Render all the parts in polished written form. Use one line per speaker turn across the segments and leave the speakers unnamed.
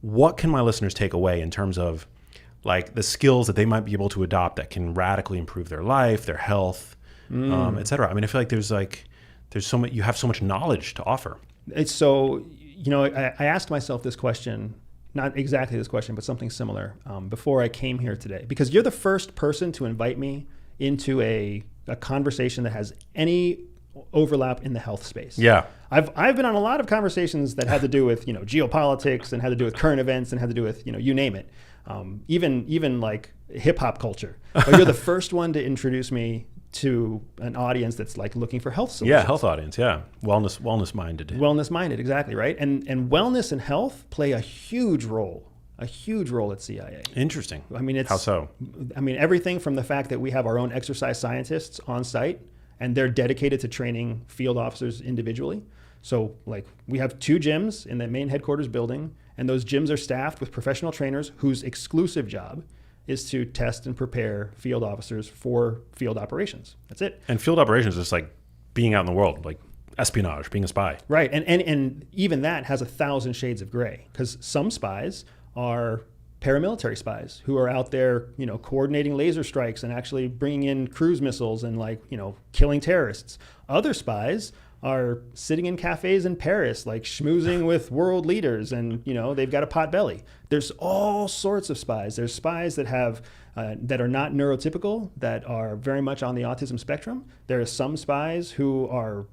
what can my listeners take away in terms of like the skills that they might be able to adopt that can radically improve their life, their health, et cetera? I mean, I feel like there's so much, you have so much knowledge to offer.
It's so, I asked myself this question, not exactly this question, but something similar before I came here today, because you're the first person to invite me into a conversation that has any overlap in the health space.
Yeah.
I've been on a lot of conversations that had to do with, geopolitics and had to do with current events and had to do with, you name it. Even like hip hop culture. But you're the first one to introduce me to an audience that's like looking for health solutions.
Yeah, health audience. Yeah, wellness minded.
Wellness minded, exactly right. And wellness and health play a huge role at CIA.
Interesting.
I mean,
how so?
I mean, everything from the fact that we have our own exercise scientists on site, and they're dedicated to training field officers individually. So like we have 2 gyms in the main headquarters building, and those gyms are staffed with professional trainers whose exclusive job is to test and prepare field officers for field operations. That's it.
And field operations is like being out in the world, like espionage, being a spy.
Right. And even that has 1,000 shades of gray, because some spies are paramilitary spies who are out there, coordinating laser strikes and actually bringing in cruise missiles and killing terrorists. Other spies are sitting in cafes in Paris, like schmoozing with world leaders, and they've got a pot belly. There's all sorts of spies. There's spies that have that are not neurotypical, that are very much on the autism spectrum. There are some spies who are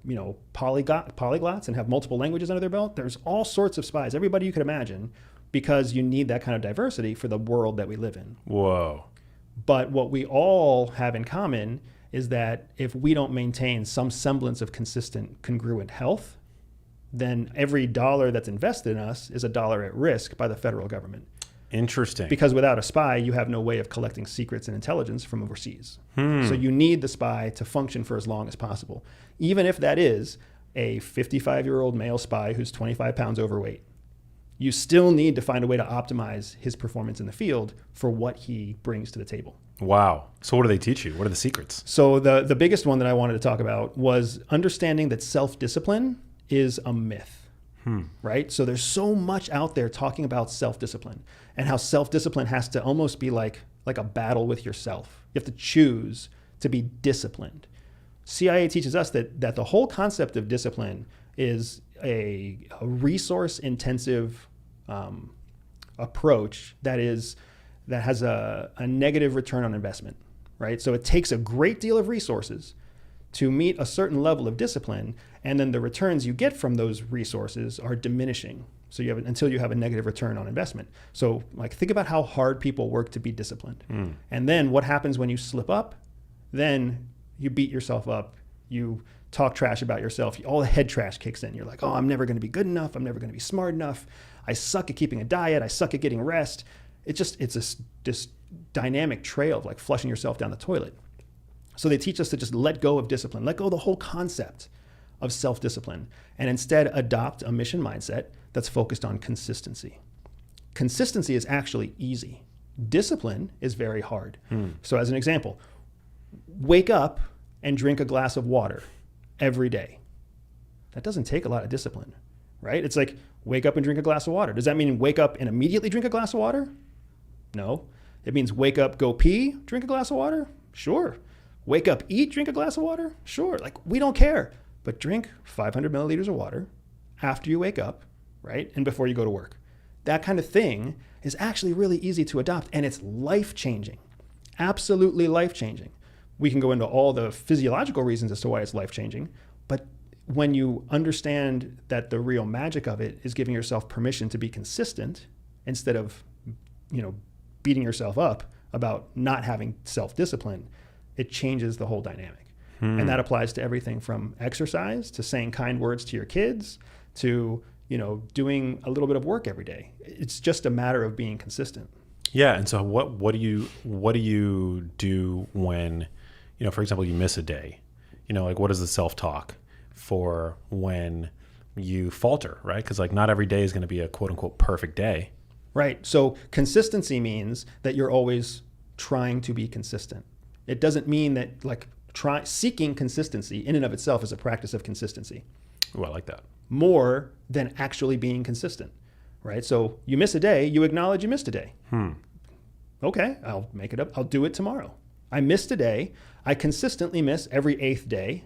polyglots and have multiple languages under their belt. There's all sorts of spies, everybody you could imagine, because you need that kind of diversity for the world that we live in.
Whoa.
But what we all have in common is that if we don't maintain some semblance of consistent, congruent health, then every dollar that's invested in us is a dollar at risk by the federal government.
Interesting.
Because without a spy, you have no way of collecting secrets and intelligence from overseas. So you need the spy to function for as long as possible, even if that is a 55-year-old male spy who's 25 pounds overweight. You still need to find a way to optimize his performance in the field for what he brings to the table.
Wow. So what do they teach you? What are the secrets?
So the biggest one that I wanted to talk about was understanding that self-discipline is a myth, right? So there's so much out there talking about self-discipline and how self-discipline has to almost be like a battle with yourself. You have to choose to be disciplined. CIA teaches us that the whole concept of discipline is a resource-intensive approach that has a negative return on investment, right? So it takes a great deal of resources to meet a certain level of discipline, and then the returns you get from those resources are diminishing. So until you have a negative return on investment. So like think about how hard people work to be disciplined. And then what happens when you slip up? Then you beat yourself up. You talk trash about yourself. All the head trash kicks in. You're like, oh, I'm never going to be good enough. I'm never going to be smart enough. I suck at keeping a diet. I suck at getting rest. It's this dynamic trail of like flushing yourself down the toilet. So they teach us to just let go of discipline, let go of the whole concept of self-discipline, and instead adopt a mission mindset that's focused on consistency. Consistency is actually easy. Discipline is very hard. So as an example, wake up and drink a glass of water every day. That doesn't take a lot of discipline, right? It's like wake up and drink a glass of water. Does that mean wake up and immediately drink a glass of water? No. It means wake up, go pee, drink a glass of water? Sure. Wake up, eat, drink a glass of water? Sure. Like, we don't care. But drink 500 milliliters of water after you wake up, right? And before you go to work. That kind of thing is actually really easy to adopt, and it's life-changing. Absolutely life-changing. We can go into all the physiological reasons as to why it's life-changing, but when you understand that the real magic of it is giving yourself permission to be consistent instead of, beating yourself up about not having self-discipline, it changes the whole dynamic. And that applies to everything from exercise to saying kind words to your kids to, doing a little bit of work every day. It's just a matter of being consistent.
Yeah. And so what do you do when, for example, you miss a day? Like what is the self-talk for when you falter, right? Because like not every day is going to be a quote unquote perfect day.
Right. So consistency means that you're always trying to be consistent. It doesn't mean that seeking consistency in and of itself is a practice of consistency.
Oh, I like that.
More than actually being consistent. right? So you miss a day, you acknowledge you missed a day. Okay, I'll make it up. I'll do it tomorrow. I missed a day. I consistently miss every 8th day.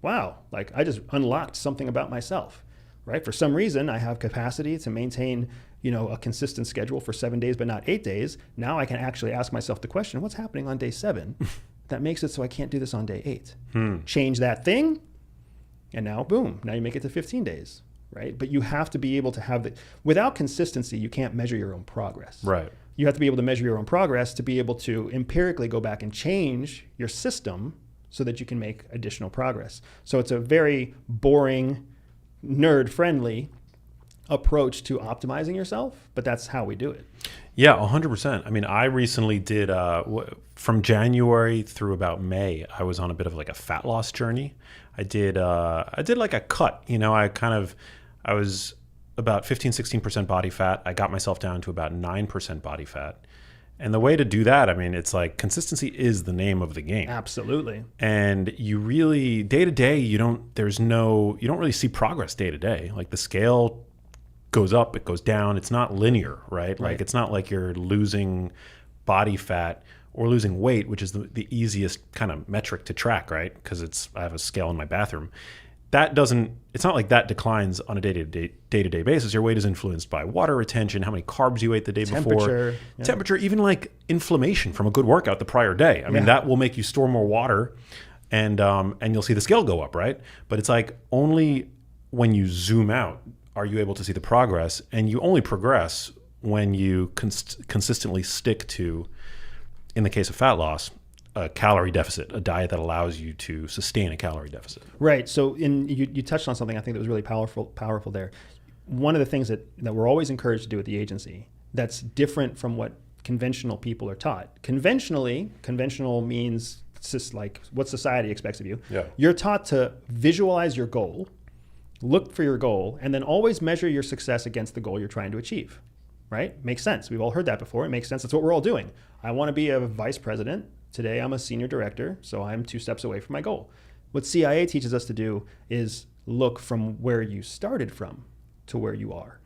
Wow, like I just unlocked something about myself, right? For some reason, I have capacity to maintain, a consistent schedule for 7 days, but not 8 days. Now I can actually ask myself the question, what's happening on day 7 that makes it so I can't do this on day 8? Change that thing, and now boom, now you make it to 15 days, right? But you have to be able to have without consistency, you can't measure your own progress.
Right.
You have to be able to measure your own progress to be able to empirically go back and change your system so that you can make additional progress. So it's a very boring, nerd-friendly approach to optimizing yourself, but that's how we do it.
Yeah, 100%. I mean, I recently did, from January through about May, I was on a bit of like a fat loss journey. I did like a cut, I was about 16% body fat. I got myself down to about 9% body fat. And the way to do that, I mean, it's like consistency is the name of the game.
Absolutely.
And you really, day to day, you don't really see progress day to day. Like the scale goes up, it goes down. It's not linear, right? Like it's not like you're losing body fat or losing weight, which is the easiest kind of metric to track, right? Because I have a scale in my bathroom. It's not like that declines on a day-to-day basis. Your weight is influenced by water retention, how many carbs you ate the day before, temperature, even like inflammation from a good workout the prior day. I mean, that will make you store more water and you'll see the scale go up, right? But it's like only when you zoom out are you able to see the progress, and you only progress when you consistently stick to, in the case of fat loss, a calorie deficit, a diet that allows you to sustain a calorie deficit.
Right. So you touched on something I think that was really powerful there. One of the things that we're always encouraged to do at the agency that's different from what conventional people are taught. Conventional means it's just like what society expects of you.
Yeah.
You're taught to visualize your goal, look for your goal, and then always measure your success against the goal you're trying to achieve. Right? Makes sense. We've all heard that before. It makes sense. That's what we're all doing. I want to be a vice president. Today, I'm a senior director, so I'm 2 steps away from my goal. What CIA teaches us to do is look from where you started from to where you are.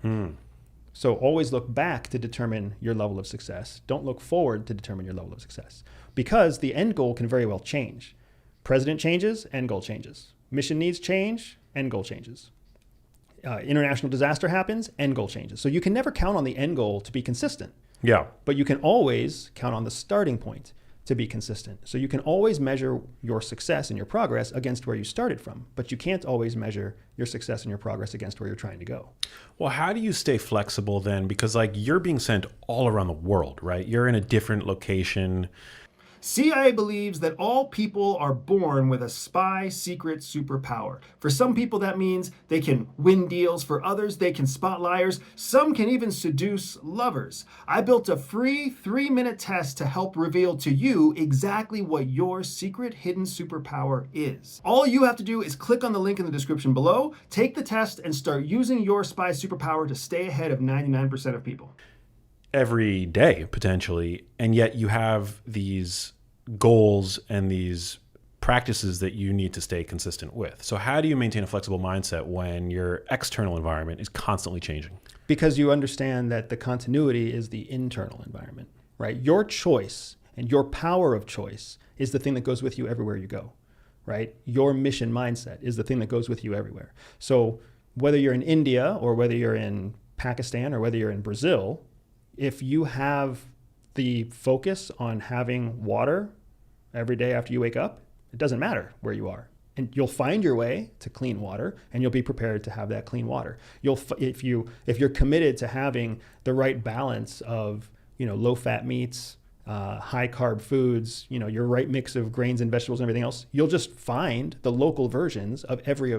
So always look back to determine your level of success. Don't look forward to determine your level of success, because the end goal can very well change. President changes, end goal changes. Mission needs change, end goal changes. International disaster happens, end goal changes. So you can never count on the end goal to be consistent.
Yeah.
But you can always count on the starting point to be consistent. So you can always measure your success and your progress against where you started from, but you can't always measure your success and your progress against where you're trying to go.
Well, how do you stay flexible then? Because like you're being sent all around the world, right? You're in a different location.
CIA believes that all people are born with a spy secret superpower. For some people, that means they can win deals. For others, they can spot liars. Some can even seduce lovers. I built a free 3-minute test to help reveal to you exactly what your secret hidden superpower is. All you have to do is click on the link in the description below, take the test, and start using your spy superpower to stay ahead of 99% of people.
Every day, potentially, and yet you have these goals and these practices that you need to stay consistent with. So how do you maintain a flexible mindset when your external environment is constantly changing?
Because you understand that the continuity is the internal environment, right? Your choice and your power of choice is the thing that goes with you everywhere you go, right? Your mission mindset is the thing that goes with you everywhere. So whether you're in India or whether you're in Pakistan or whether you're in Brazil, if you have the focus on having water every day after you wake up, it doesn't matter where you are. And you'll find your way to clean water, and you'll be prepared to have that clean water. If you're committed to having the right balance of low-fat meats, high-carb foods, your right mix of grains and vegetables and everything else, you'll just find the local versions of every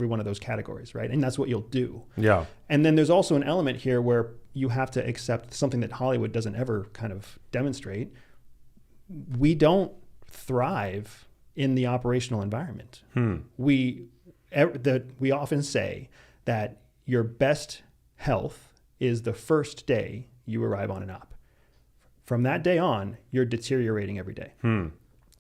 one of those categories, right? And that's what you'll do.
Yeah.
And then there's also an element here where you have to accept something that Hollywood doesn't ever kind of demonstrate. We don't thrive in the operational environment. We often say that your best health is the first day you arrive on an op. From that day on, you're deteriorating every day.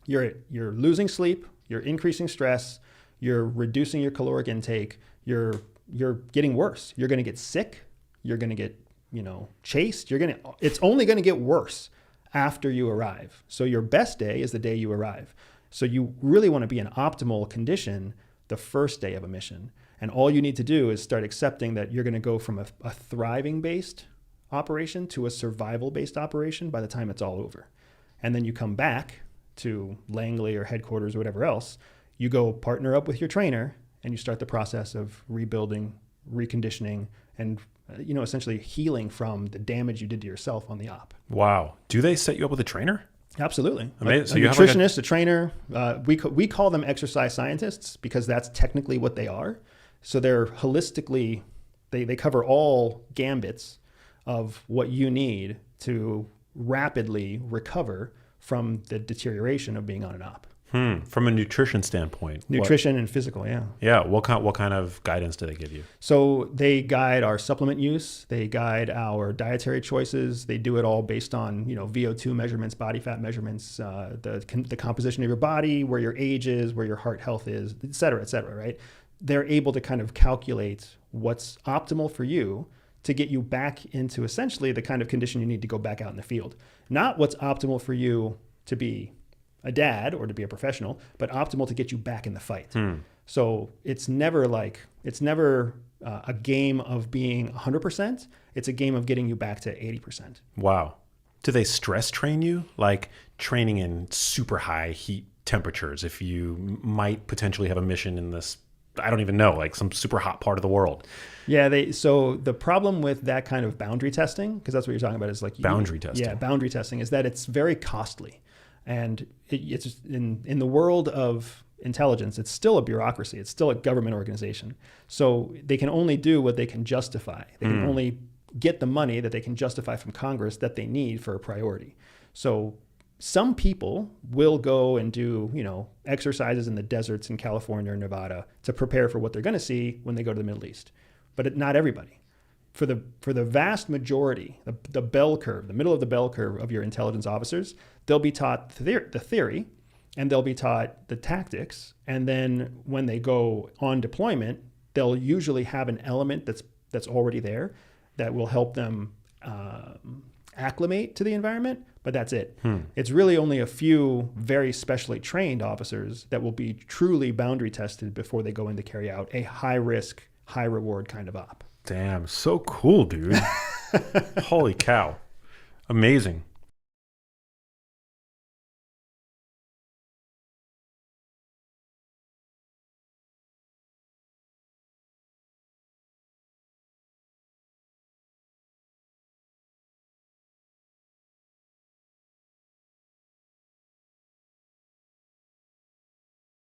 You're losing sleep, you're increasing stress, you're reducing your caloric intake, you're getting worse. You're going to get sick. You're going to get, chased. It's only going to get worse after you arrive. So your best day is the day you arrive. So you really want to be in optimal condition the first day of a mission. And all you need to do is start accepting that you're going to go from a thriving-based operation to a survival-based operation by the time it's all over. And then you come back to Langley or headquarters or whatever else. You go partner up with your trainer and you start the process of rebuilding, reconditioning, and essentially healing from the damage you did to yourself on the op.
Wow. Do they set you up with a trainer?
Absolutely.
Amazing. So
a
you have
nutritionist, a trainer. We call them exercise scientists because that's technically what they are. So they're holistically, they cover all gambits of what you need to rapidly recover from the deterioration of being on an op.
From a nutrition standpoint.
Nutrition and physical, yeah.
Yeah. What kind of guidance do they give you?
So they guide our supplement use. They guide our dietary choices. They do it all based on, VO2 measurements, body fat measurements, the composition of your body, where your age is, where your heart health is, et cetera, right? They're able to kind of calculate what's optimal for you to get you back into essentially the kind of condition you need to go back out in the field. Not what's optimal for you to be a dad or to be a professional, but optimal to get you back in the fight. So it's never a game of being 100%. It's a game of getting you back to 80%.
Wow. Do they stress train you? Like training in super high heat temperatures if you might potentially have a mission in this, I don't even know, like some super hot part of the world.
Yeah, so the problem with that kind of boundary testing, because that's what you're talking about, is like
boundary testing.
Yeah, boundary testing is that it's very costly. And it's in the world of intelligence, it's still a bureaucracy. It's still a government organization. So they can only do what they can justify. They can only get the money that they can justify from Congress that they need for a priority. So some people will go and do, exercises in the deserts in California or Nevada to prepare for what they're going to see when they go to the Middle East. But not everybody. For the vast majority, the bell curve, the middle of the bell curve of your intelligence officers, they'll be taught the theory and they'll be taught the tactics. And then when they go on deployment, they'll usually have an element that's already there that will help them acclimate to the environment, but that's it. It's really only a few very specially trained officers that will be truly boundary tested before they go in to carry out a high risk, high reward kind of op.
Damn, so cool, dude. Holy cow. Amazing.